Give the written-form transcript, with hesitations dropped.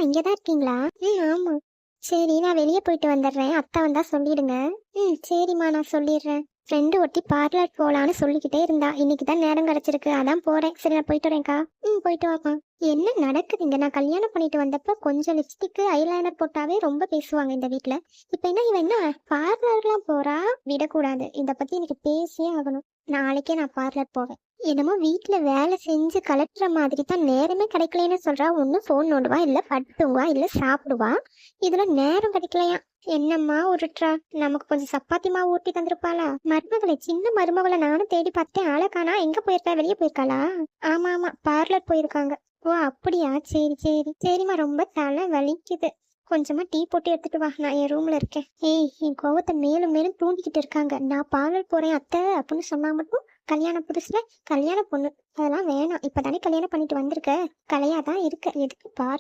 இங்கதான் இருக்கீங்களா? ஆமா. சரி, நான் வெளியே போயிட்டு வந்துடுறேன். அத்தை வந்தா சொல்லிடுங்க. சரிம்மா, நான் சொல்லிடுறேன். ஃப்ரெண்டு ஒருத்தி பார்லர் போலான்னு சொல்லிக்கிட்டே இருந்தா. இன்னைக்கு தான் நேரம் கிடைச்சிருக்கு, அதான் போறேன். சரி, நான் போயிட்டு வரேன்க்கா. போயிட்டு வாமா. என்ன நடக்குதுங்க? நான் கல்யாணம் பண்ணிட்டு வந்தப்ப கொஞ்சம் லிப்ஸ்டிக் ஐலைனர் போட்டாவே ரொம்ப பேசுவாங்க இந்த வீட்ல. இப்ப என்ன இவன் என்ன பார்லர்லாம் போறா? விடக்கூடாது, இத பத்தி எனக்கு பேசியே ஆகணும். நாளைக்கே நான் பார்லர் போவேன். என்னமோ வீட்ல வேலை செஞ்சு கலட்டுற மாதிரி தான் நேரமே கிடைக்கலன்னு சொல்றா. ஒண்ணு ஃபோன் நோண்டுவா, இல்ல படுத்துவா, இல்ல சாப்பிடுவா. இதுல நேரம் கிடைக்கலையா? என்னம்மா உருட்டுறா? நமக்கு கொஞ்சம் சப்பாத்தி மாவு ஊட்டி தந்திருப்பாளா? மருமகளை, சின்ன மருமகளை நானும் தேடி பார்த்தேன், ஆளை காணா. எங்க போயிருக்கா? வெளியே போயிருக்காளா? ஆமா ஆமா, பார்லர் போயிருக்காங்க. ஓ அப்படியா? சரி சரி சரிம்மா, ரொம்ப தலை வலிக்குது. கொஞ்சமா டீ போட்டு எடுத்துட்டு வா, நான் என் ரூம்ல இருக்கேன். ஏய், என் கோவத்தை மேலும் மேலும் தூண்டிக்கிட்டு இருக்காங்க. நான் பார்லர் போறேன் அத்தை அப்படின்னு சொன்னா மட்டும் கல்யாண புதுசுல கல்யாண பொண்ணு அதெல்லாம் வேணாம். இப்பதானே கல்யாணம் பண்ணிட்டு வந்திருக்க, கலையாதான் இருக்க, எதுக்கு பார்லர்